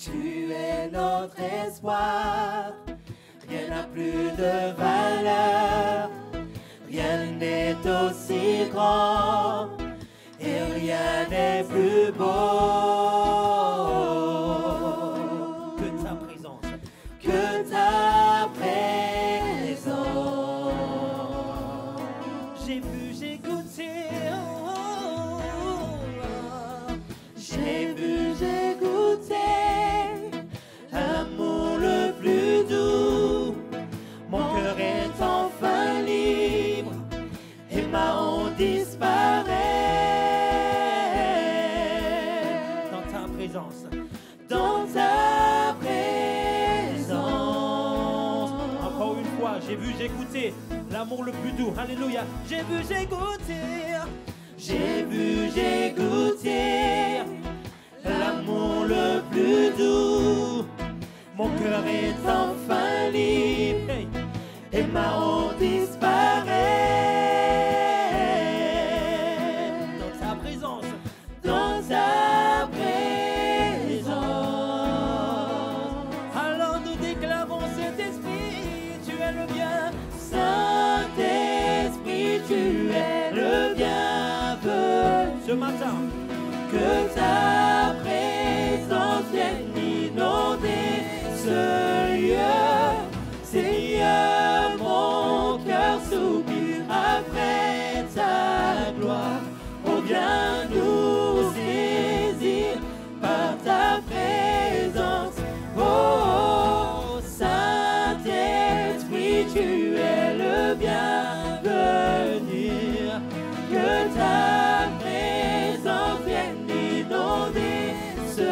Tu es notre espoir, rien n'a plus de valeur, rien n'est aussi grand et rien n'est plus beau que ta présence, que ta présence. J'ai vu, j'ai goûté, j'ai vu, j'ai goûté l'amour le plus doux. Mon cœur est enfin libre et ma honte disparaît. Dans ta présence, dans ta présence. Encore une fois, j'ai vu, j'ai goûté l'amour le plus doux. Alléluia. J'ai vu, j'ai goûté. J'ai vu, j'ai goûté l'amour le plus doux. Mon cœur est enfin libre et ma honte disparaît. Dans ta présence, dans ta présence. Alors nous déclarons Saint-Esprit, tu es le bien. Saint-Esprit, tu es le bienvenu. Ce matin, que ta présence vienne inonder ce lieu. Seigneur, mon cœur soupire après ta gloire. Oh, viens nous saisir par ta présence. Oh, Saint-Esprit, tu es le bienvenu. Que ta présence vienne inonder ce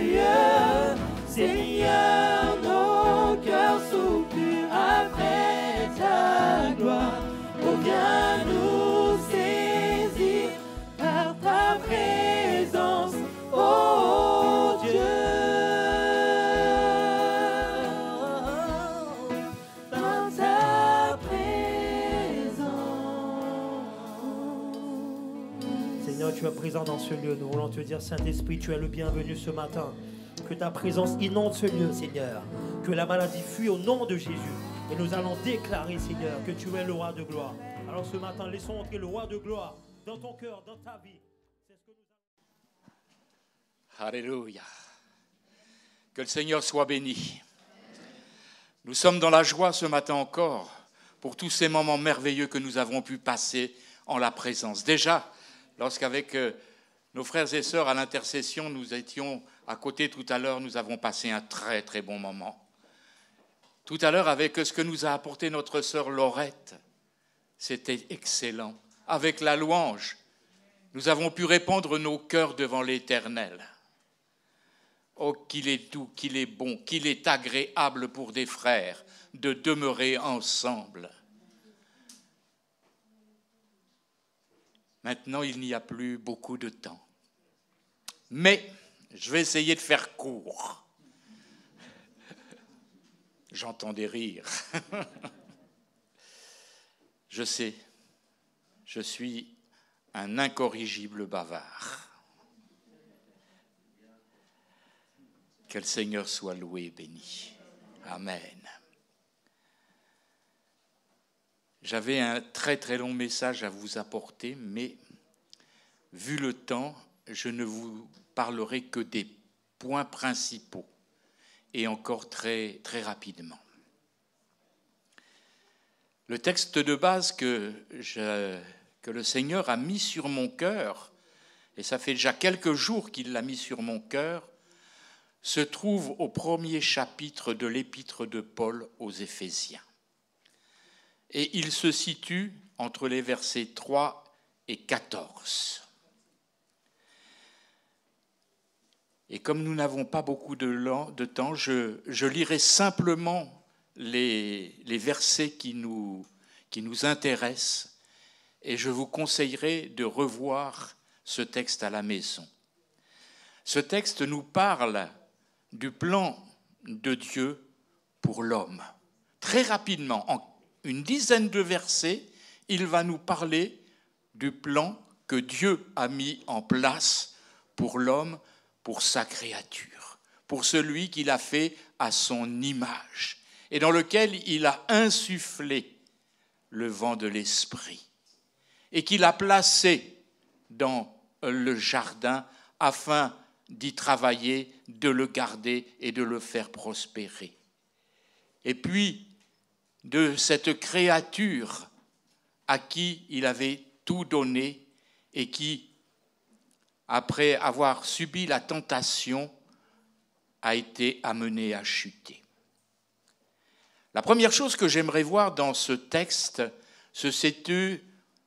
lieu. Seigneur, nos cœurs soupirent après ta gloire. Oh, viens nous saisir par ta présence, oh Dieu. Dans ta présence. Seigneur, tu es présent dans ce lieu. Nous voulons te dire, Saint-Esprit, tu es le bienvenu ce matin. Que ta présence inonde ce lieu, Seigneur. Que la maladie fuit au nom de Jésus. Et nous allons déclarer, Seigneur, que tu es le roi de gloire. Alors ce matin, laissons entrer le roi de gloire dans ton cœur, dans ta vie. C'est ce que nous allons... Alléluia. Que le Seigneur soit béni. Nous sommes dans la joie ce matin encore pour tous ces moments merveilleux que nous avons pu passer en la présence. Déjà, lorsqu'avec nos frères et sœurs à l'intercession, nous étions à côté tout à l'heure, nous avons passé un très très bon moment. Tout à l'heure, avec ce que nous a apporté notre sœur Laurette, c'était excellent. Avec la louange, nous avons pu répandre nos cœurs devant l'Éternel. Oh, qu'il est doux, qu'il est bon, qu'il est agréable pour des frères de demeurer ensemble. Maintenant, il n'y a plus beaucoup de temps. Mais je vais essayer de faire court. J'entends des rires. Je sais, je suis un incorrigible bavard. Que le Seigneur soit loué et béni. Amen. J'avais un très très long message à vous apporter, mais vu le temps, je ne vous parlerai que des points principaux et encore très très rapidement. Le texte de base que le Seigneur a mis sur mon cœur, et ça fait déjà quelques jours qu'il l'a mis sur mon cœur, se trouve au premier chapitre de l'épître de Paul aux Éphésiens. Et il se situe entre les versets 3 et 14. Et comme nous n'avons pas beaucoup de temps, je lirai simplement les versets qui nous intéressent et je vous conseillerai de revoir ce texte à la maison. Ce texte nous parle du plan de Dieu pour l'homme. Très rapidement, en une dizaine de versets, il va nous parler du plan que Dieu a mis en place pour l'homme, pour sa créature, pour celui qu'il a fait à son image et dans lequel il a insufflé le vent de l'esprit et qu'il a placé dans le jardin afin d'y travailler, de le garder et de le faire prospérer. Et puis, de cette créature à qui il avait tout donné et qui, après avoir subi la tentation, a été amenée à chuter. La première chose que j'aimerais voir dans ce texte se situe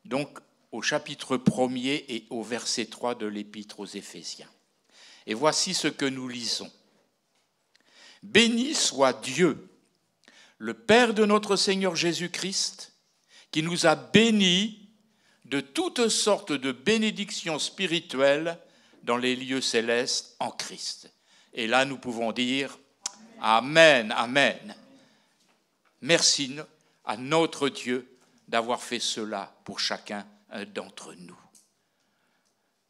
donc au chapitre 1er et au verset 3 de l'Épître aux Éphésiens. Et voici ce que nous lisons. « Béni soit Dieu, le Père de notre Seigneur Jésus-Christ, qui nous a bénis de toutes sortes de bénédictions spirituelles dans les lieux célestes en Christ. » Et là, nous pouvons dire « Amen, Amen ». Merci à notre Dieu d'avoir fait cela pour chacun d'entre nous.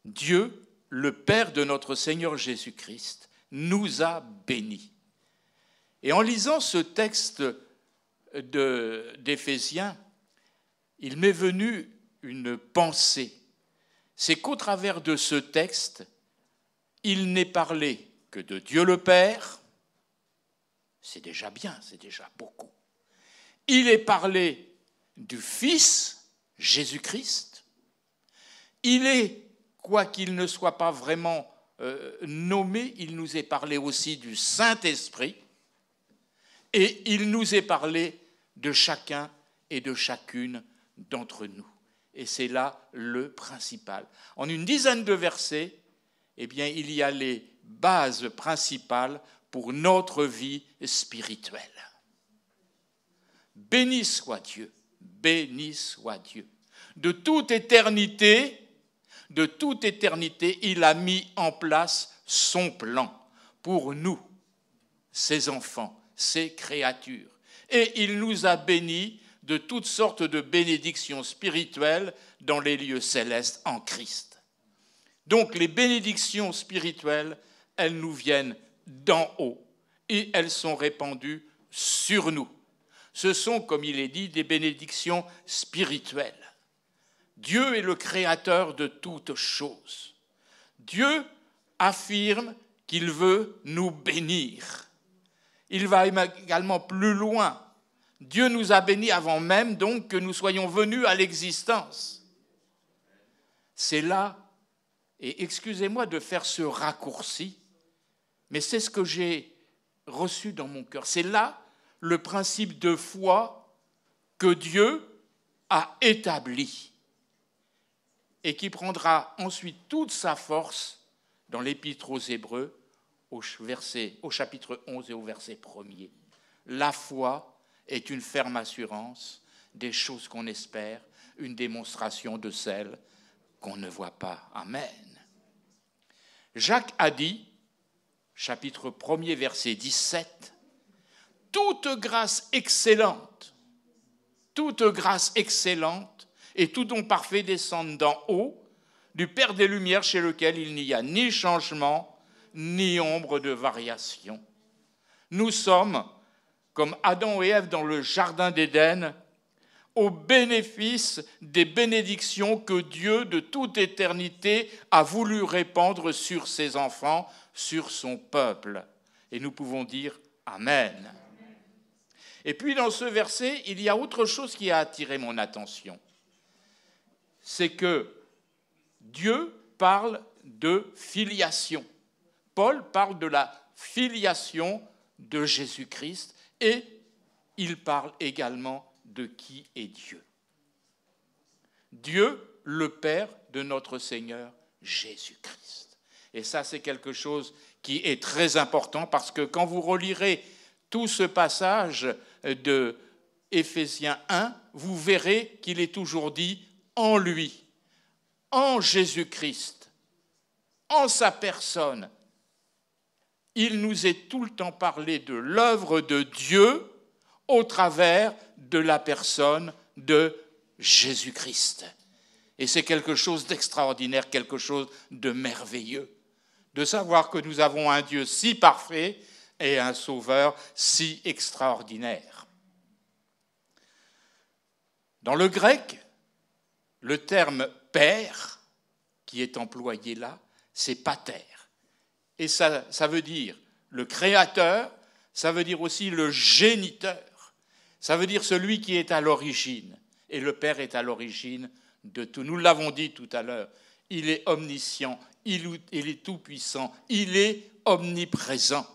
Dieu, le Père de notre Seigneur Jésus-Christ, nous a bénis. Et en lisant ce texte d'Éphésiens, il m'est venu une pensée. C'est qu'au travers de ce texte, il n'est parlé que de Dieu le Père. C'est déjà bien, c'est déjà beaucoup. Il est parlé du Fils, Jésus-Christ. Il est, quoiqu'il ne soit pas vraiment nommé, il nous est parlé aussi du Saint-Esprit. Et il nous est parlé de chacun et de chacune d'entre nous. Et c'est là le principal. En une dizaine de versets, eh bien, il y a les bases principales pour notre vie spirituelle. Béni soit Dieu, béni soit Dieu. De toute éternité, il a mis en place son plan pour nous, ses enfants, ses créatures. Et il nous a bénis de toutes sortes de bénédictions spirituelles dans les lieux célestes en Christ. Donc les bénédictions spirituelles, elles nous viennent d'en haut et elles sont répandues sur nous. Ce sont, comme il est dit, des bénédictions spirituelles. Dieu est le créateur de toutes choses. Dieu affirme qu'il veut nous bénir. Il va également plus loin. Dieu nous a bénis avant même donc que nous soyons venus à l'existence. C'est là, et excusez-moi de faire ce raccourci, mais c'est ce que j'ai reçu dans mon cœur. C'est là le principe de foi que Dieu a établi et qui prendra ensuite toute sa force dans l'Épître aux Hébreux, au chapitre 11 et au verset 1er. La foi est une ferme assurance des choses qu'on espère, une démonstration de celles qu'on ne voit pas. Amen. Jacques a dit, chapitre 1er, verset 17, « Toute grâce excellente et tout don parfait descendent d'en haut, du Père des Lumières chez lequel il n'y a ni changement, ni ombre de variation. » Nous sommes, comme Adam et Ève dans le jardin d'Éden, au bénéfice des bénédictions que Dieu, de toute éternité, a voulu répandre sur ses enfants, sur son peuple. Et nous pouvons dire Amen. Et puis dans ce verset, il y a autre chose qui a attiré mon attention. C'est que Dieu parle de filiation. Paul parle de la filiation de Jésus-Christ et il parle également de qui est Dieu. Dieu, le Père de notre Seigneur Jésus-Christ. Et ça, c'est quelque chose qui est très important parce que quand vous relirez tout ce passage de Éphésiens 1, vous verrez qu'il est toujours dit en lui, en Jésus-Christ, en sa personne. Il nous est tout le temps parlé de l'œuvre de Dieu au travers de la personne de Jésus-Christ. Et c'est quelque chose d'extraordinaire, quelque chose de merveilleux. de savoir que nous avons un Dieu si parfait et un Sauveur si extraordinaire. Dans le grec, le terme « père » qui est employé là, c'est « pater ». Et ça veut dire le créateur, ça veut dire aussi le géniteur, ça veut dire celui qui est à l'origine. Et le Père est à l'origine de tout. Nous l'avons dit tout à l'heure, il est omniscient, il est tout-puissant, il est omniprésent.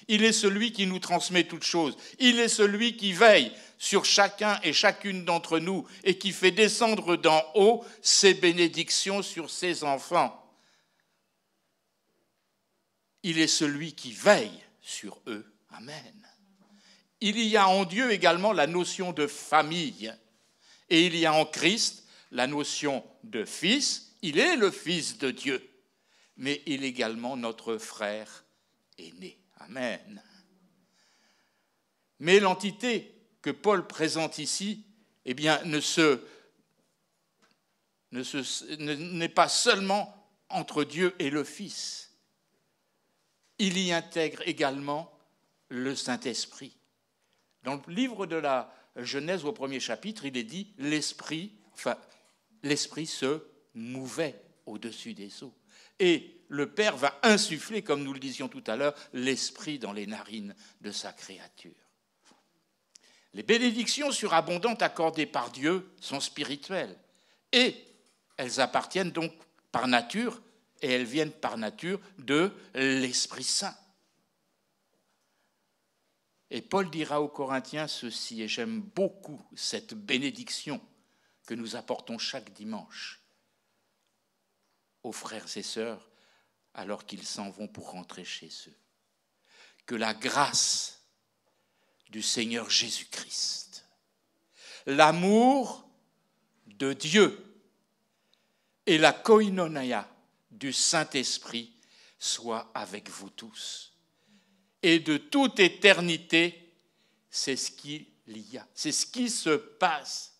Il est celui qui nous transmet toutes choses. Il est celui qui veille sur chacun et chacune d'entre nous et qui fait descendre d'en haut ses bénédictions sur ses enfants. Il est celui qui veille sur eux. Amen. Il y a en Dieu également la notion de famille. Et il y a en Christ la notion de fils. Il est le Fils de Dieu. Mais il est également notre frère aîné. Amen. Mais l'entité que Paul présente ici, eh bien, n'est pas seulement entre Dieu et le Fils. Il y intègre également le Saint-Esprit. Dans le livre de la Genèse, au premier chapitre, il est dit l'Esprit se mouvait au-dessus des eaux. Et le Père va insuffler, comme nous le disions tout à l'heure, l'Esprit dans les narines de sa créature. Les bénédictions surabondantes accordées par Dieu sont spirituelles et elles appartiennent donc par nature et elles viennent par nature de l'Esprit Saint. Et Paul dira aux Corinthiens ceci, et j'aime beaucoup cette bénédiction que nous apportons chaque dimanche aux frères et sœurs alors qu'ils s'en vont pour rentrer chez eux. Que la grâce du Seigneur Jésus-Christ, l'amour de Dieu et la koinonia du Saint-Esprit soient avec vous tous. Et de toute éternité, c'est ce qu'il y a, c'est ce qui se passe.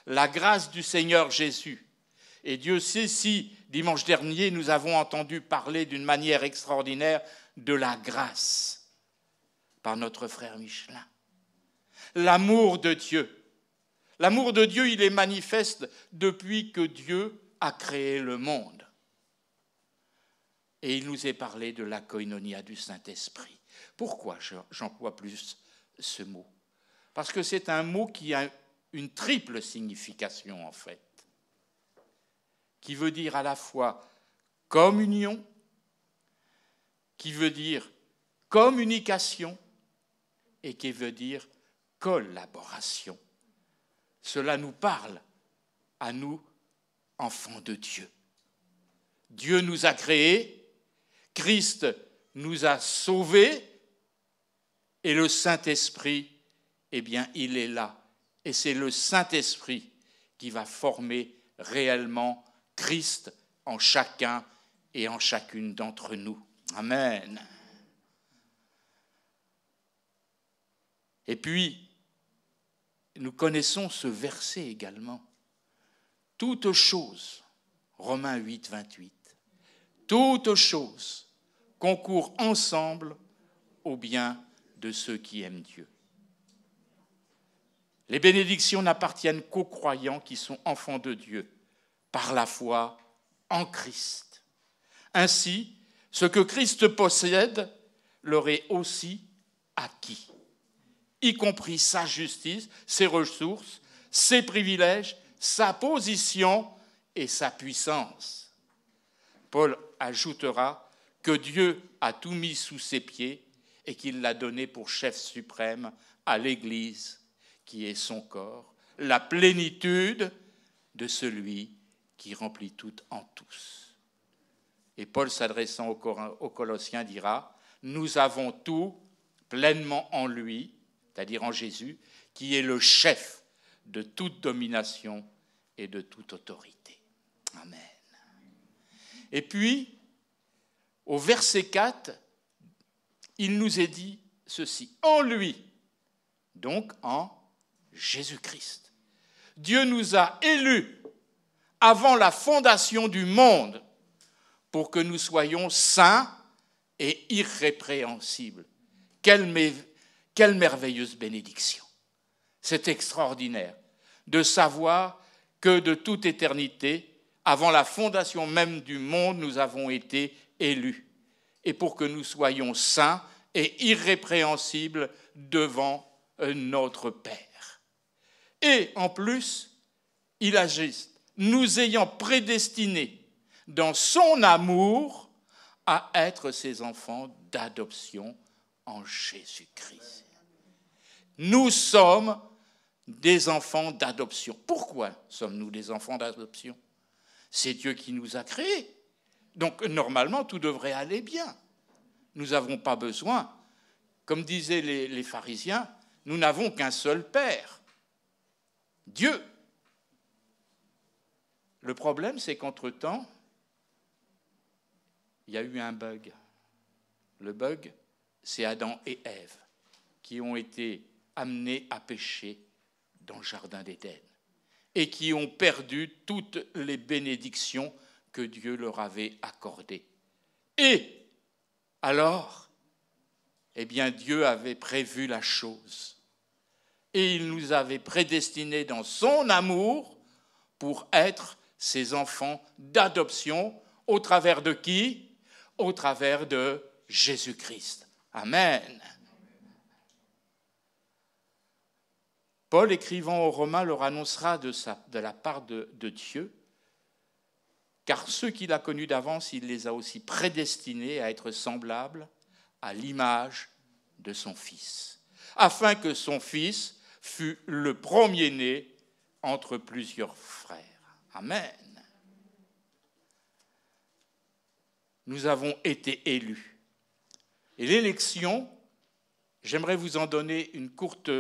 La grâce du Seigneur Jésus. Et Dieu sait si, dimanche dernier, nous avons entendu parler d'une manière extraordinaire de la grâce par notre frère Michelin. L'amour de Dieu. L'amour de Dieu, il est manifeste depuis que Dieu a créé le monde. Et il nous est parlé de la koinonia du Saint-Esprit. Pourquoi j'emploie plus ce mot? Parce que c'est un mot qui a une triple signification, en fait, qui veut dire à la fois communion, qui veut dire communication et qui veut dire collaboration. Cela nous parle à nous, enfants de Dieu. Dieu nous a créés, Christ nous a sauvés et le Saint-Esprit, eh bien, il est là. Et c'est le Saint-Esprit qui va former réellement Christ en chacun et en chacune d'entre nous. Amen. Et puis, nous connaissons ce verset également. Toute chose, Romains 8, 28, toute chose concourt ensemble au bien de ceux qui aiment Dieu. Les bénédictions n'appartiennent qu'aux croyants qui sont enfants de Dieu, par la foi en Christ. Ainsi, ce que Christ possède leur est aussi acquis, y compris sa justice, ses ressources, ses privilèges, sa position et sa puissance. Paul ajoutera que Dieu a tout mis sous ses pieds et qu'il l'a donné pour chef suprême à l'Église, qui est son corps, la plénitude de celui qui remplit tout en tous. Et Paul, s'adressant aux Colossiens, dira « Nous avons tout pleinement en lui, c'est-à-dire en Jésus, qui est le chef de toute domination et de toute autorité. » Amen. Et puis, au verset 4, il nous est dit ceci, en lui, donc en Jésus-Christ. Dieu nous a élus avant la fondation du monde pour que nous soyons saints et irrépréhensibles. Quelle merveilleuse bénédiction. C'est extraordinaire de savoir que de toute éternité, avant la fondation même du monde, nous avons été élus. Et pour que nous soyons saints et irrépréhensibles devant notre Père. Et en plus, il agit, nous ayant prédestinés dans son amour à être ses enfants d'adoption en Jésus-Christ. Nous sommes des enfants d'adoption. Pourquoi sommes-nous des enfants d'adoption? C'est Dieu qui nous a créés. Donc normalement, tout devrait aller bien. Nous n'avons pas besoin, comme disaient les pharisiens, nous n'avons qu'un seul Père, Dieu. Le problème, c'est qu'entre-temps, il y a eu un bug. Le bug, c'est Adam et Ève qui ont été amenés à pécher dans le jardin d'Éden et qui ont perdu toutes les bénédictions que Dieu leur avait accordées. Et alors, eh bien, Dieu avait prévu la chose et il nous avait prédestinés dans son amour pour être ses enfants d'adoption au travers de qui? Au travers de Jésus-Christ. Amen. Paul, écrivant aux Romains, leur annoncera de la part de Dieu, car ceux qu'il a connus d'avance, il les a aussi prédestinés à être semblables à l'image de son Fils, afin que son Fils fût le premier-né entre plusieurs frères. Amen. Nous avons été élus. Et l'élection, j'aimerais vous en donner une courte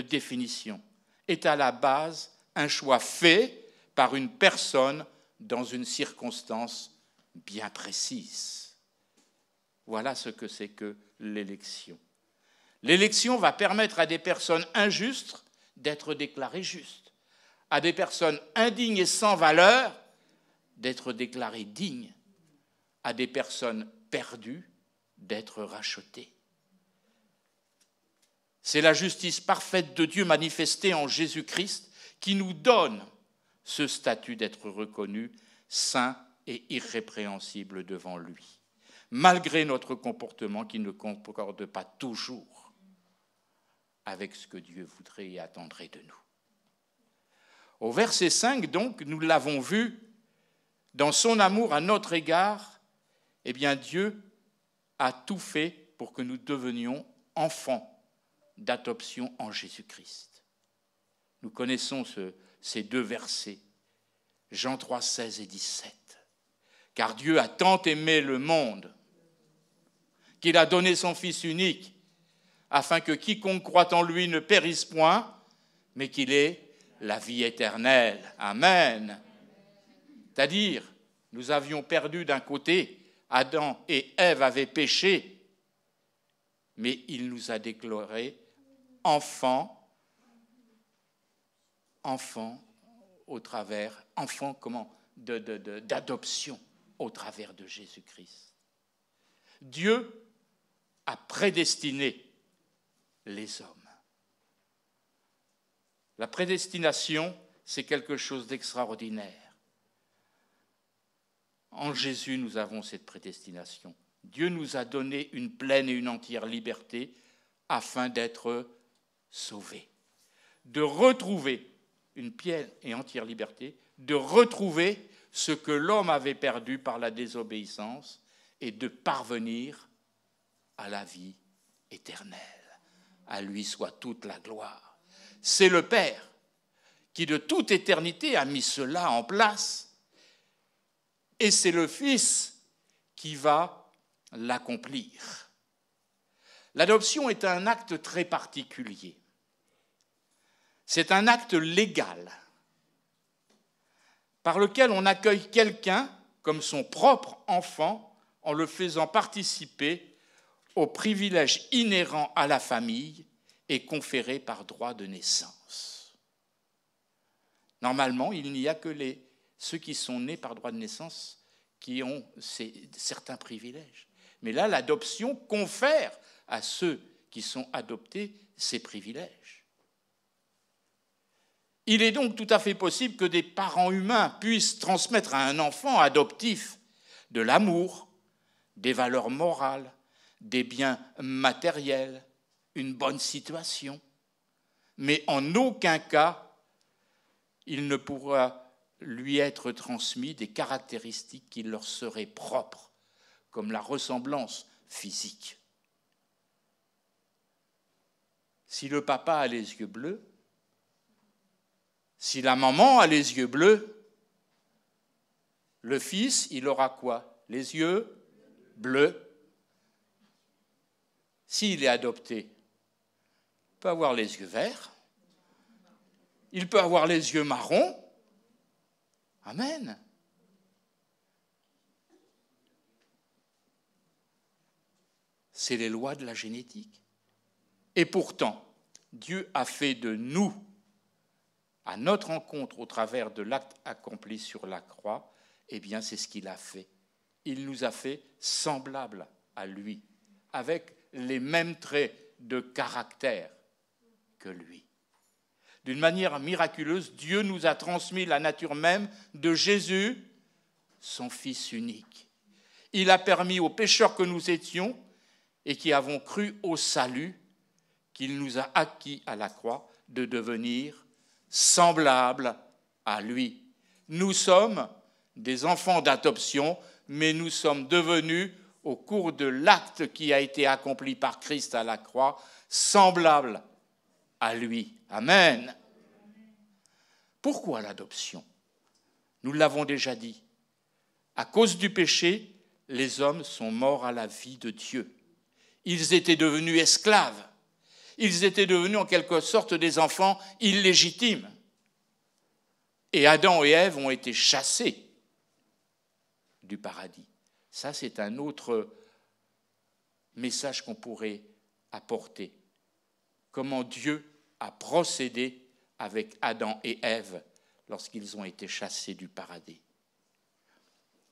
définition, est à la base un choix fait par une personne dans une circonstance bien précise. Voilà ce que c'est que l'élection. L'élection va permettre à des personnes injustes d'être déclarées justes, à des personnes indignes et sans valeur d'être déclarées dignes, à des personnes perdues d'être rachetées. C'est la justice parfaite de Dieu manifestée en Jésus-Christ qui nous donne ce statut d'être reconnu saint et irrépréhensible devant lui, malgré notre comportement qui ne concorde pas toujours avec ce que Dieu voudrait et attendrait de nous. Au verset 5, donc, nous l'avons vu, dans son amour à notre égard, eh bien Dieu a tout fait pour que nous devenions enfants d'adoption en Jésus-Christ. Nous connaissons ces deux versets, Jean 3, 16 et 17. Car Dieu a tant aimé le monde qu'il a donné son Fils unique, afin que quiconque croit en lui ne périsse point, mais qu'il ait la vie éternelle. Amen. C'est-à-dire, nous avions perdu d'un côté, Adam et Ève avaient péché, mais il nous a déclarés enfants au travers, d'adoption au travers de Jésus-Christ. Dieu a prédestiné les hommes. La prédestination, c'est quelque chose d'extraordinaire. En Jésus, nous avons cette prédestination. Dieu nous a donné une pleine et une entière liberté afin d'être sauvés, de retrouver une pleine et entière liberté, de retrouver ce que l'homme avait perdu par la désobéissance et de parvenir à la vie éternelle. À lui soit toute la gloire. C'est le Père qui de toute éternité a mis cela en place et c'est le Fils qui va l'accomplir. L'adoption est un acte très particulier. C'est un acte légal par lequel on accueille quelqu'un comme son propre enfant en le faisant participer aux privilèges inhérents à la famille et conférés par droit de naissance. Normalement, il n'y a que ceux qui sont nés par droit de naissance qui ont certains privilèges. Mais là, l'adoption confère à ceux qui sont adoptés ces privilèges. Il est donc tout à fait possible que des parents humains puissent transmettre à un enfant adoptif de l'amour, des valeurs morales, des biens matériels, une bonne situation. Mais en aucun cas, il ne pourra lui être transmis des caractéristiques qui leur seraient propres, comme la ressemblance physique. Si le papa a les yeux bleus, si la maman a les yeux bleus, le fils, il aura quoi? Les yeux bleus. S'il est adopté, il peut avoir les yeux verts, il peut avoir les yeux marrons. Amen. C'est les lois de la génétique. Et pourtant, Dieu a fait de nous, à notre rencontre au travers de l'acte accompli sur la croix, eh bien c'est ce qu'il a fait. Il nous a fait semblables à lui, avec les mêmes traits de caractère que lui. D'une manière miraculeuse, Dieu nous a transmis la nature même de Jésus, son Fils unique. Il a permis aux pécheurs que nous étions et qui avons cru au salut qu'il nous a acquis à la croix de devenir semblables à lui. Nous sommes des enfants d'adoption, mais nous sommes devenus, au cours de l'acte qui a été accompli par Christ à la croix, semblables à lui. Amen. Pourquoi l'adoption? Nous l'avons déjà dit. À cause du péché, les hommes sont morts à la vie de Dieu. Ils étaient devenus esclaves. Ils étaient devenus en quelque sorte des enfants illégitimes. Et Adam et Ève ont été chassés du paradis. Ça, c'est un autre message qu'on pourrait apporter. Comment Dieu a procédé avec Adam et Ève lorsqu'ils ont été chassés du paradis.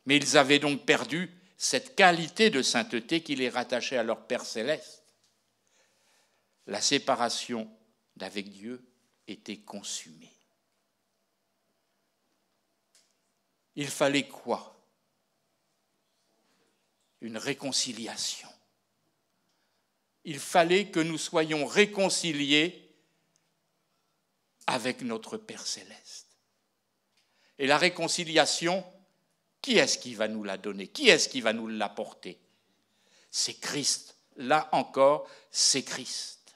Mais ils avaient donc perdu cette qualité de sainteté qui les rattachait à leur Père céleste. La séparation d'avec Dieu était consumée. Il fallait quoi? Une réconciliation. Il fallait que nous soyons réconciliés avec notre Père céleste. Et la réconciliation, qui est-ce qui va nous la donner? Qui est-ce qui va nous l'apporter? C'est Christ. Là encore, c'est Christ.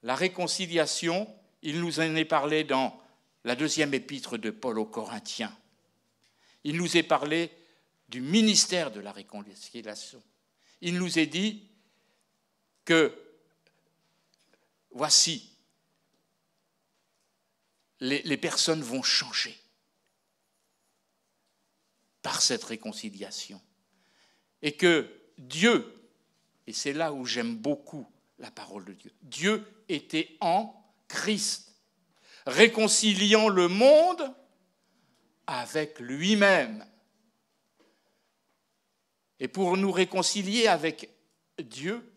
La réconciliation, il nous en est parlé dans la deuxième épître de Paul aux Corinthiens. Il nous est parlé du ministère de la réconciliation. Il nous est dit que, voici, les personnes vont changer par cette réconciliation. Et que Dieu, et c'est là où j'aime beaucoup la parole de Dieu, Dieu était en Christ, réconciliant le monde avec lui-même. Et pour nous réconcilier avec Dieu,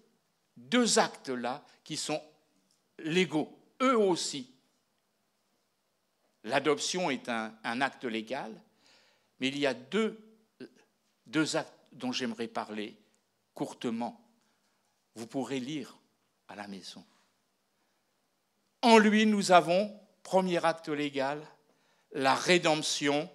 deux actes-là qui sont légaux, eux aussi. L'adoption est un acte légal, mais il y a deux actes dont j'aimerais parler courtement. Vous pourrez lire à la maison. En lui, nous avons, premier acte légal, la rédemption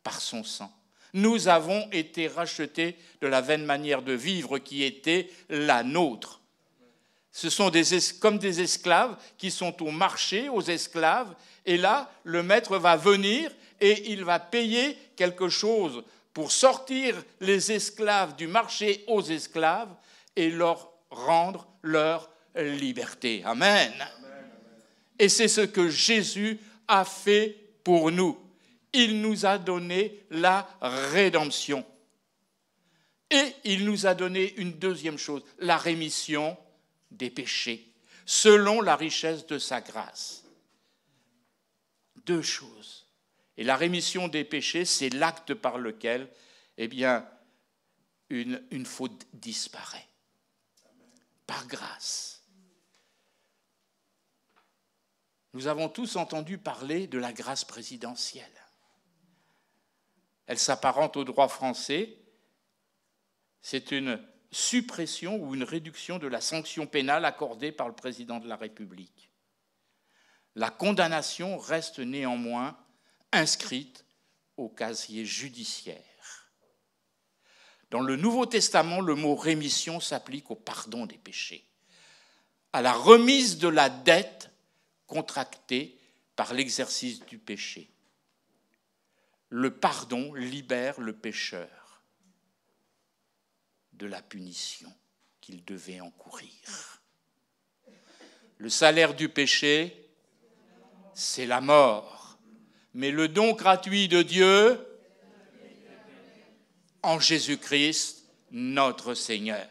par son sang. Nous avons été rachetés de la vaine manière de vivre qui était la nôtre. Ce sont comme des esclaves qui sont au marché, aux esclaves, et là, le maître va venir et il va payer quelque chose pour sortir les esclaves du marché aux esclaves et leur rendre leur liberté. Amen. Et c'est ce que Jésus a fait pour nous. Il nous a donné la rédemption. Et il nous a donné une deuxième chose, la rémission des péchés, selon la richesse de sa grâce. Deux choses. Et la rémission des péchés, c'est l'acte par lequel, eh bien, une faute disparaît. Par grâce. Nous avons tous entendu parler de la grâce présidentielle. Elle s'apparente au droit français. C'est une suppression ou une réduction de la sanction pénale accordée par le président de la République. La condamnation reste néanmoins inscrite au casier judiciaire. Dans le Nouveau Testament, le mot rémission s'applique au pardon des péchés, à la remise de la dette contractée par l'exercice du péché. Le pardon libère le pécheur de la punition qu'il devait encourir. Le salaire du péché, c'est la mort. Mais le don gratuit de Dieu, en Jésus-Christ, notre Seigneur.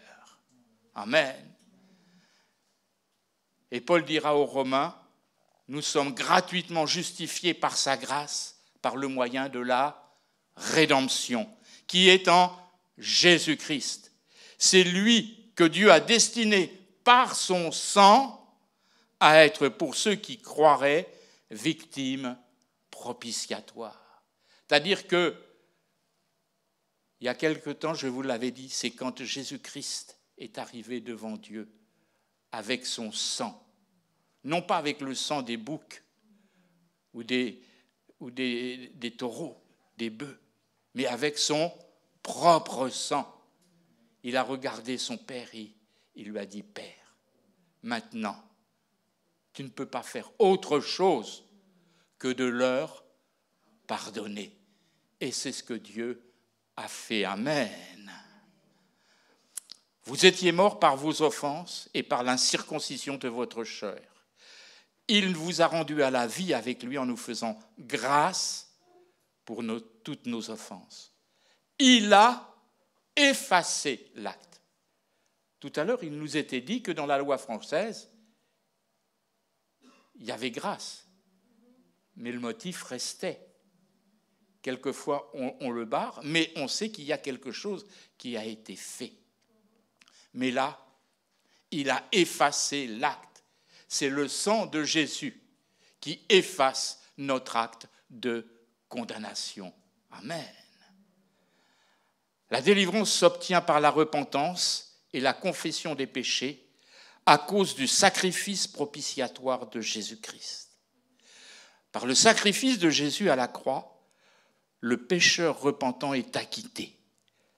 Amen. Et Paul dira aux Romains, nous sommes gratuitement justifiés par sa grâce, par le moyen de la rédemption, qui est en Jésus-Christ. C'est lui que Dieu a destiné par son sang à être pour ceux qui croiraient victime propitiatoire. C'est-à-dire que, il y a quelque temps, je vous l'avais dit, c'est quand Jésus-Christ est arrivé devant Dieu avec son sang, non pas avec le sang des boucs ou des taureaux, des bœufs, mais avec son propre sang. Il a regardé son père et il lui a dit, Père, maintenant, tu ne peux pas faire autre chose que de leur pardonner. Et c'est ce que Dieu a fait. Amen. Vous étiez morts par vos offenses et par l'incirconcision de votre chair. Il vous a rendus à la vie avec lui en nous faisant grâce pour toutes nos offenses. Il a effacé l'acte. Tout à l'heure, il nous était dit que dans la loi française, il y avait grâce, mais le motif restait. Quelquefois, on le barre, mais on sait qu'il y a quelque chose qui a été fait. Mais là, il a effacé l'acte. C'est le sang de Jésus qui efface notre acte de condamnation. Amen. La délivrance s'obtient par la repentance et la confession des péchés à cause du sacrifice propitiatoire de Jésus-Christ. Par le sacrifice de Jésus à la croix, le pécheur repentant est acquitté.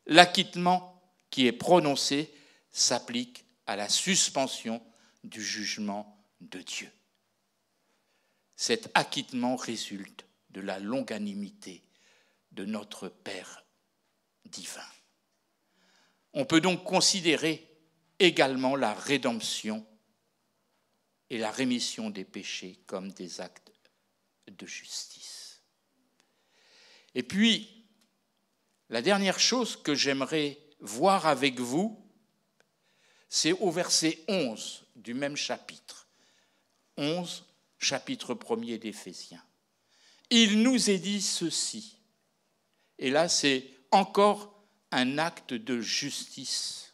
L'acquittement qui est prononcé s'applique à la suspension du jugement de Dieu. Cet acquittement résulte de la longanimité de notre Père divin. On peut donc considérer également la rédemption et la rémission des péchés comme des actes de justice. Et puis, la dernière chose que j'aimerais voir avec vous, c'est au verset 11 du même chapitre. 11, chapitre 1er d'Éphésiens. Il nous est dit ceci. Et là, c'est encore un acte de justice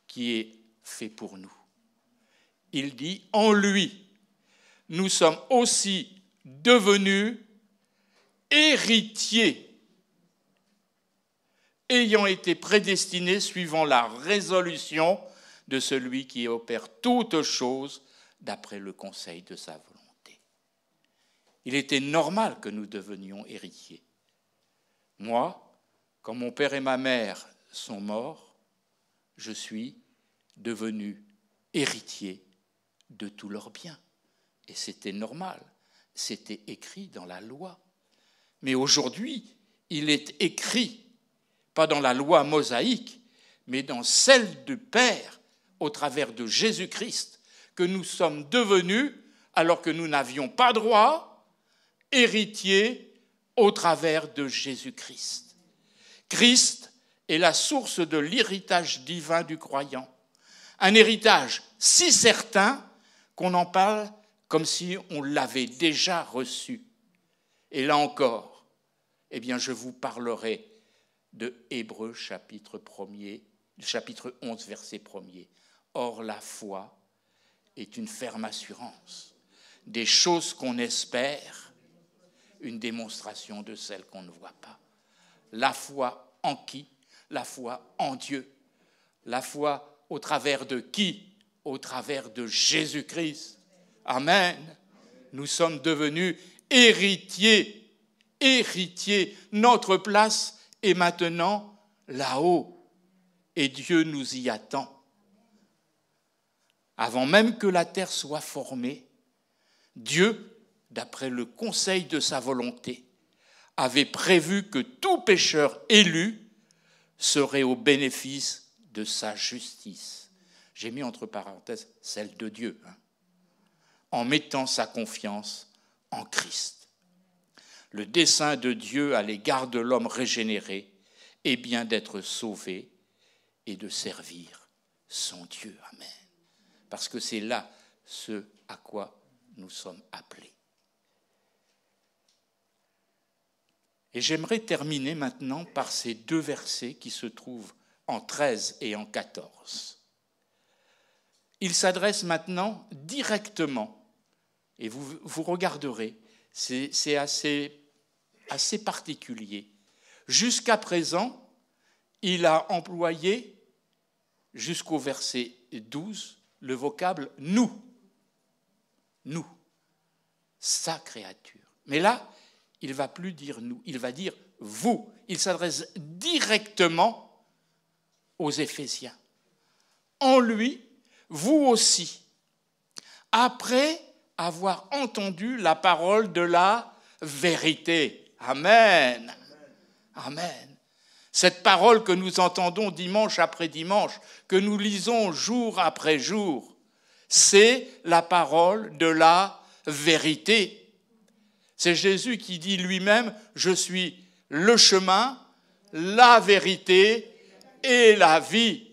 qui est fait pour nous. Il dit, en lui, nous sommes aussi devenus héritiers, ayant été prédestinés suivant la résolution de celui qui opère toutes choses d'après le conseil de sa volonté. Il était normal que nous devenions héritiers. Moi, quand mon père et ma mère sont morts, je suis devenu héritier de tous leurs biens. Et c'était normal, c'était écrit dans la loi. Mais aujourd'hui, il est écrit, pas dans la loi mosaïque, mais dans celle du Père, au travers de Jésus-Christ, que nous sommes devenus, alors que nous n'avions pas droit, héritiers au travers de Jésus-Christ. Christ est la source de l'héritage divin du croyant. Un héritage si certain qu'on en parle comme si on l'avait déjà reçu. Et là encore, eh bien, je vous parlerai de Hébreux chapitre 11, verset 1er. Or, la foi est une ferme assurance des choses qu'on espère, une démonstration de celles qu'on ne voit pas. La foi en qui? La foi en Dieu. La foi au travers de qui? Au travers de Jésus-Christ. Amen. Nous sommes devenus héritiers. Héritiers. Notre place est maintenant là-haut. Et Dieu nous y attend. Avant même que la terre soit formée, Dieu, d'après le conseil de sa volonté, avait prévu que tout pécheur élu serait au bénéfice de sa justice. J'ai mis entre parenthèses celle de Dieu, en mettant sa confiance en Christ. Le dessein de Dieu à l'égard de l'homme régénéré est bien d'être sauvé et de servir son Dieu. Amen. Parce que c'est là ce à quoi nous sommes appelés. Et j'aimerais terminer maintenant par ces deux versets qui se trouvent en 13 et en 14. Il s'adresse maintenant directement, et vous regarderez, c'est assez particulier. Jusqu'à présent, il a employé, jusqu'au verset 12, le vocable « nous ». Nous, sa créature. Mais là, il ne va plus dire « nous », il va dire « vous ». Il s'adresse directement aux Éphésiens. En lui, vous aussi, après avoir entendu la parole de la vérité. Amen. Amen. Cette parole que nous entendons dimanche après dimanche, que nous lisons jour après jour, c'est la parole de la vérité. C'est Jésus qui dit lui-même « Je suis le chemin, la vérité et la vie ».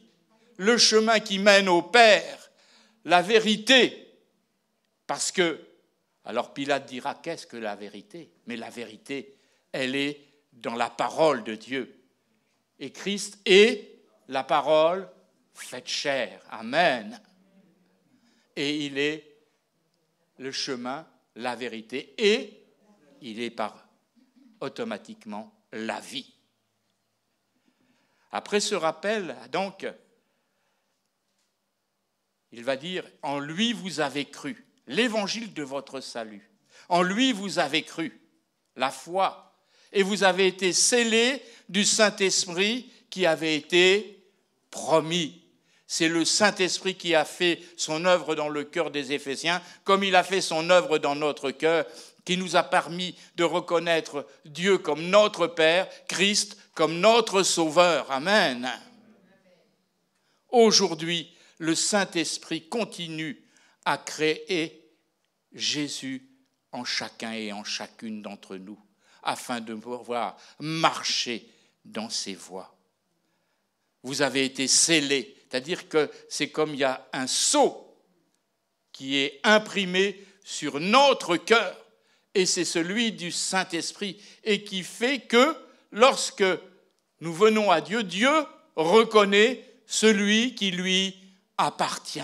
Le chemin qui mène au Père, la vérité. Parce que, alors Pilate dira « Qu'est-ce que la vérité ?» Mais la vérité, elle est dans la parole de Dieu. Et Christ est la parole faite chair. Amen. Et il est le chemin, la vérité, et il est automatiquement la vie. Après ce rappel, donc, il va dire, en lui vous avez cru, l'évangile de votre salut. En lui vous avez cru, la foi, et vous avez été scellés du Saint-Esprit qui avait été promis. C'est le Saint-Esprit qui a fait son œuvre dans le cœur des Éphésiens, comme il a fait son œuvre dans notre cœur, qui nous a permis de reconnaître Dieu comme notre Père, Christ comme notre Sauveur. Amen. Aujourd'hui, le Saint-Esprit continue à créer Jésus en chacun et en chacune d'entre nous, afin de pouvoir marcher dans ses voies. Vous avez été scellés, c'est-à-dire que c'est comme il y a un sceau qui est imprimé sur notre cœur, et c'est celui du Saint-Esprit, et qui fait que lorsque nous venons à Dieu, Dieu reconnaît celui qui lui appartient.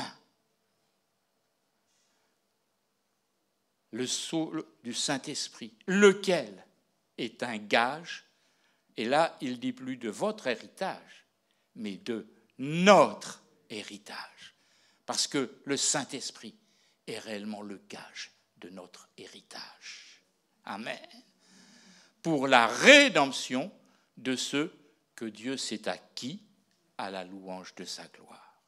Le sceau du Saint-Esprit, lequel est un gage, et là il dit plus de votre héritage, mais de notre héritage, parce que le Saint-Esprit est réellement le gage de notre héritage. Amen. Pour la rédemption de ceux que Dieu s'est acquis à la louange de sa gloire.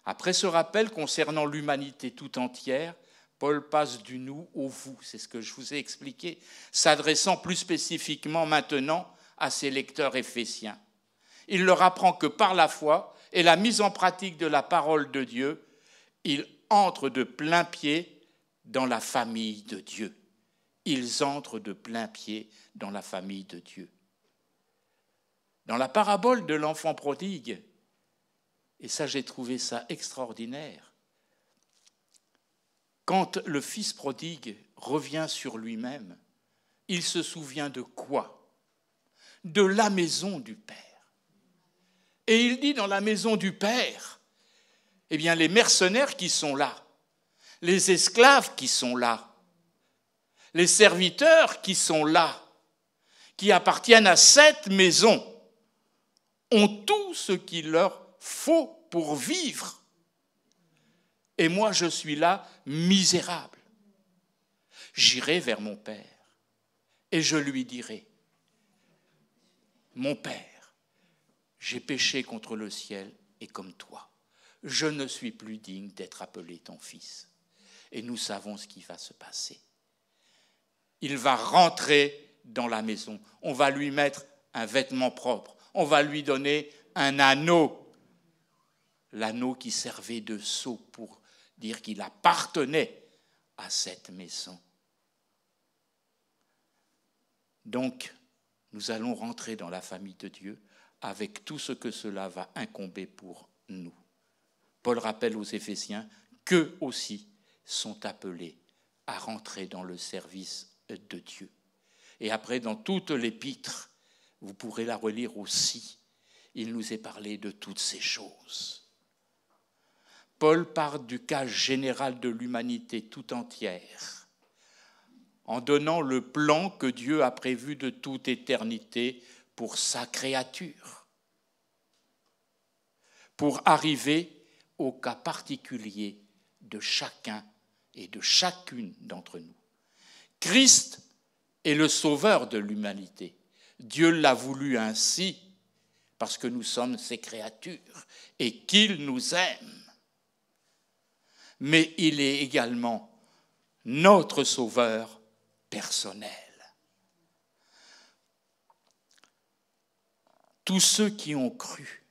Après ce rappel concernant l'humanité tout entière, Paul passe du nous au vous, c'est ce que je vous ai expliqué, s'adressant plus spécifiquement maintenant à ses lecteurs éphésiens. Il leur apprend que par la foi et la mise en pratique de la parole de Dieu, ils entrent de plein pied dans la famille de Dieu. Ils entrent de plein pied dans la famille de Dieu. Dans la parabole de l'enfant prodigue, et ça j'ai trouvé ça extraordinaire, quand le fils prodigue revient sur lui-même, il se souvient de quoi? De la maison du Père. Et il dit dans la maison du Père, eh bien les mercenaires qui sont là, les esclaves qui sont là, les serviteurs qui sont là, qui appartiennent à cette maison, ont tout ce qu'il leur faut pour vivre. Et moi, je suis là, misérable. J'irai vers mon Père et je lui dirai, mon Père, j'ai péché contre le ciel et comme toi, je ne suis plus digne d'être appelé ton fils. Et nous savons ce qui va se passer. Il va rentrer dans la maison. On va lui mettre un vêtement propre. On va lui donner un anneau. L'anneau qui servait de sceau pour dire qu'il appartenait à cette maison. Donc, nous allons rentrer dans la famille de Dieu avec tout ce que cela va incomber pour nous. Paul rappelle aux Éphésiens qu'eux aussi sont appelés à rentrer dans le service de Dieu. Et après, dans toute l'épître, vous pourrez la relire aussi, il nous est parlé de toutes ces choses. Paul parle du cas général de l'humanité tout entière, en donnant le plan que Dieu a prévu de toute éternité pour sa créature, pour arriver au cas particulier de chacun et de chacune d'entre nous. Christ est le sauveur de l'humanité. Dieu l'a voulu ainsi parce que nous sommes ses créatures et qu'il nous aime. Mais il est également notre sauveur personnel. Tous ceux qui ont cru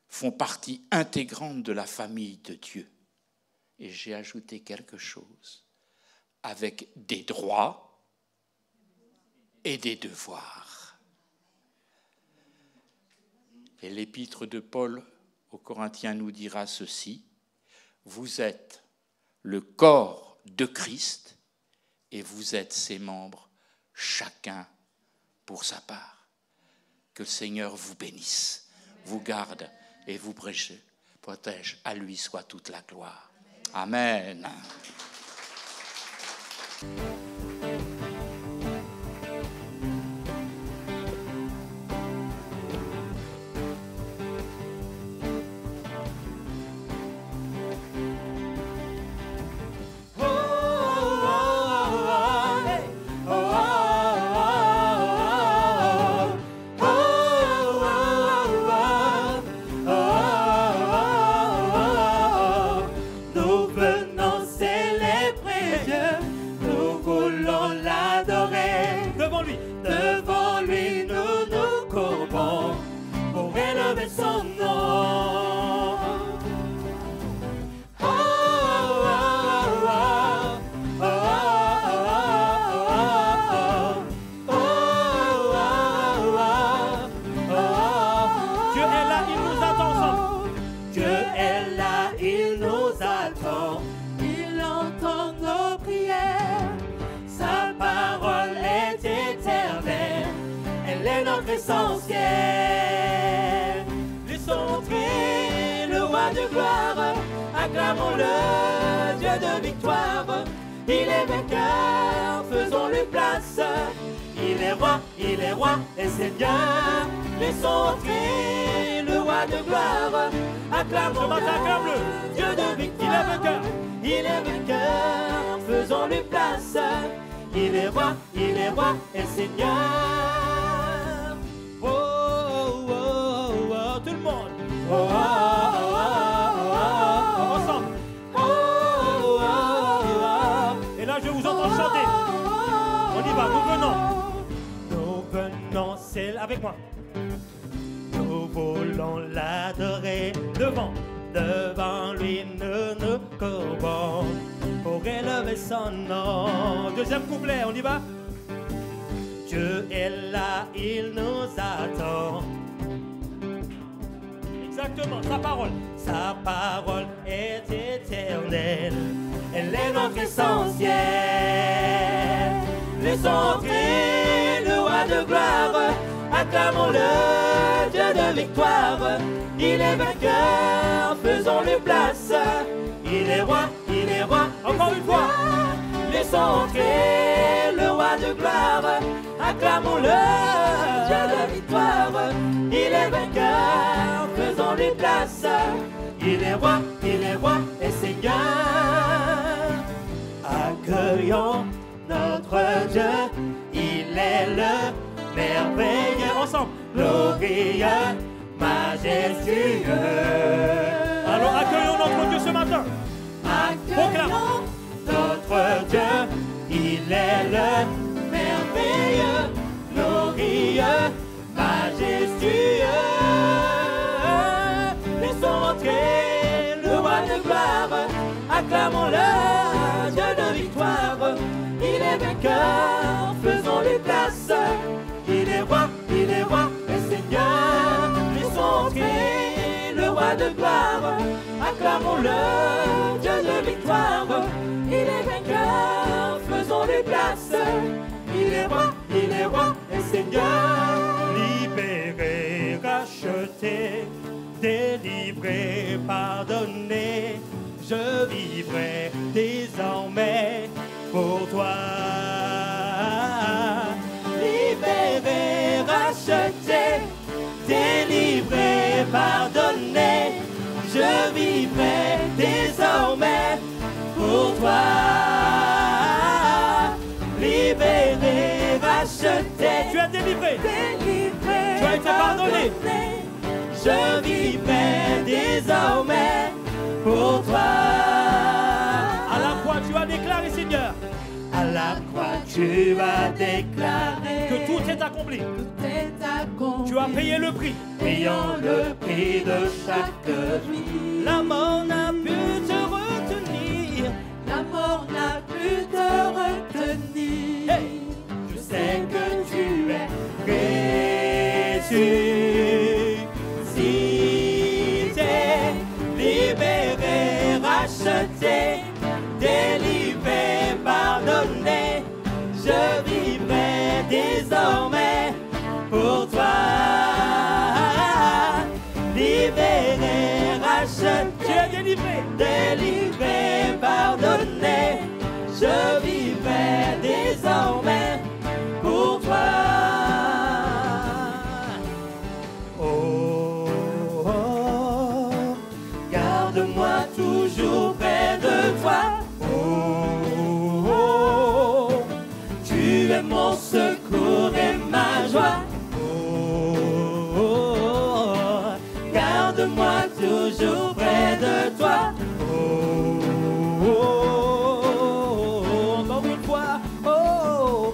font partie intégrante de la famille de Dieu. Et j'ai ajouté quelque chose, avec des droits et des devoirs. Et l'épître de Paul aux Corinthiens nous dira ceci, vous êtes le corps de Christ et vous êtes ses membres, chacun pour sa part. Que le Seigneur vous bénisse, vous garde et vous protège. À lui soit toute la gloire. Amen. Acclamons-le, Dieu de victoire, il est vainqueur, faisons-lui place. Il est roi et Seigneur, laissons entrer le roi de gloire. Acclamons-le, Dieu de victoire, il est vainqueur, faisons-lui place. Il est roi et Seigneur. Oh, oh, oh, oh, tout le monde. Oh, oh, oh, oh. Je vous entends chanter. On y va, nous venons, c'est avec moi. Nous voulons l'adorer devant lui, nous courbons pour élever son nom. Deuxième couplet, on y va. Dieu est là, il nous attend. Exactement, sa parole est éternelle. Elle est notre essentiel. Laissons entrer le roi de gloire. Acclamons-le, Dieu de victoire. Il est vainqueur, faisons-lui place. Il est roi, encore une fois. Laissons entrer le roi de gloire. Acclamons-le, Dieu de victoire. Il est vainqueur, faisons-lui place. Il est roi et Seigneur. Accueillons notre Dieu, il est le merveilleux. Ensemble, glorieux, majestueux. Alors accueillons notre Dieu ce matin. Accueillons notre Dieu, il est le merveilleux, glorieux, majestueux. Laissons entrer le roi de gloire. Acclamons-le, Dieu de victoire. Il est vainqueur, faisons-lui place. Il est roi et Seigneur. Laissons entrer le roi de gloire. Acclamons-le, Dieu de victoire. Il est vainqueur, faisons-lui place. Il est roi et Seigneur. Libéré, racheté, délivré, pardonné. Je vivrai désormais pour toi. Libéré, racheté, délivré, pardonné. Je vivrai désormais pour toi. Libéré, racheté, tu es délivré, tu as été pardonné. Je vivrai désormais pour toi. À la croix tu as déclaré, Seigneur. À la croix tu as déclaré que tout est accompli. Tu as payé le prix, payant le prix de chaque vie. La mort n'a pu te retenir. La mort n'a pu te retenir. Hey. Je sais que tu es ressuscité, libéré, racheté, délivré, pardonné. Je vivrai désormais pour toi. Libéré, racheté, tu es délivré, délivré, pardonné. Je vivrai désormais pour toi. Oh, oh, oh. Garde-moi toujours près de toi. Oh, oh, oh. Tu es mon secours et ma joie. Oh, oh, oh. Garde-moi toujours près de toi. Oh, oh, oh. Encore une fois. Oh,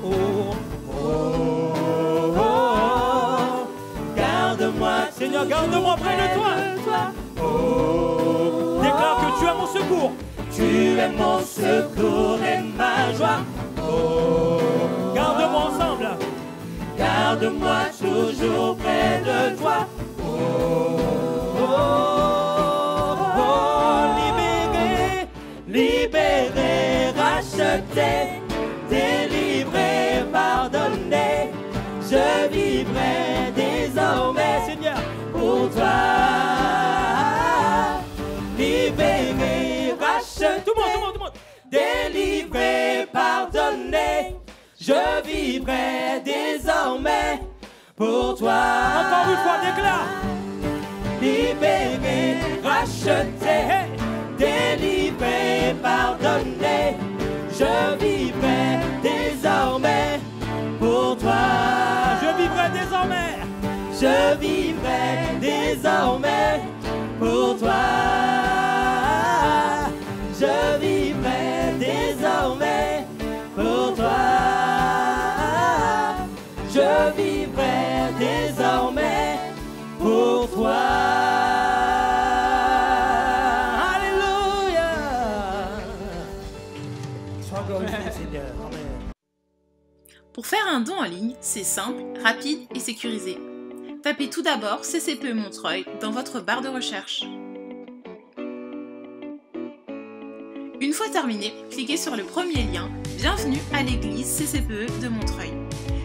oh, oh, oh, oh. Garde-moi, Seigneur, garde-moi près de toi. Oh, déclare que tu es mon secours. Tu es mon secours et ma joie. Oh, garde-moi ensemble. Garde-moi toujours près de toi. Oh, oh, oh, libéré, libéré, racheté, délivré, pardonné. Je vivrai désormais, Seigneur, pour toi. Libéré, racheté, tout le monde, délivré, pardonné. Je vivrai désormais pour toi. Encore une fois, déclare. Libéré, racheté, délivré, pardonné. Je vivrai désormais pour toi. Je vivrai désormais. Je vivrai désormais pour toi. Je vivrai désormais pour toi. Je vivrai désormais pour toi. Alléluia. Sois glorifié, Seigneur. Amen. Pour faire un don en ligne, c'est simple, rapide et sécurisé. Tapez tout d'abord CCPE Montreuil dans votre barre de recherche. Une fois terminé, cliquez sur le premier lien « Bienvenue à l'église CCPE de Montreuil ».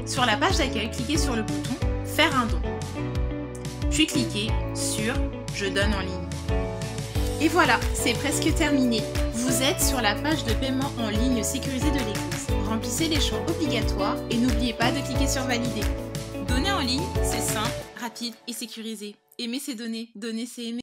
Sur la page d'accueil, cliquez sur le bouton « Faire un don ». Puis cliquez sur « Je donne en ligne ». Et voilà, c'est presque terminé. Vous êtes sur la page de paiement en ligne sécurisée de l'église. Remplissez les champs obligatoires et n'oubliez pas de cliquer sur « Valider ». Donner en ligne, c'est simple, rapide et sécurisé. Aimer, c'est donner. Donner, c'est aimer.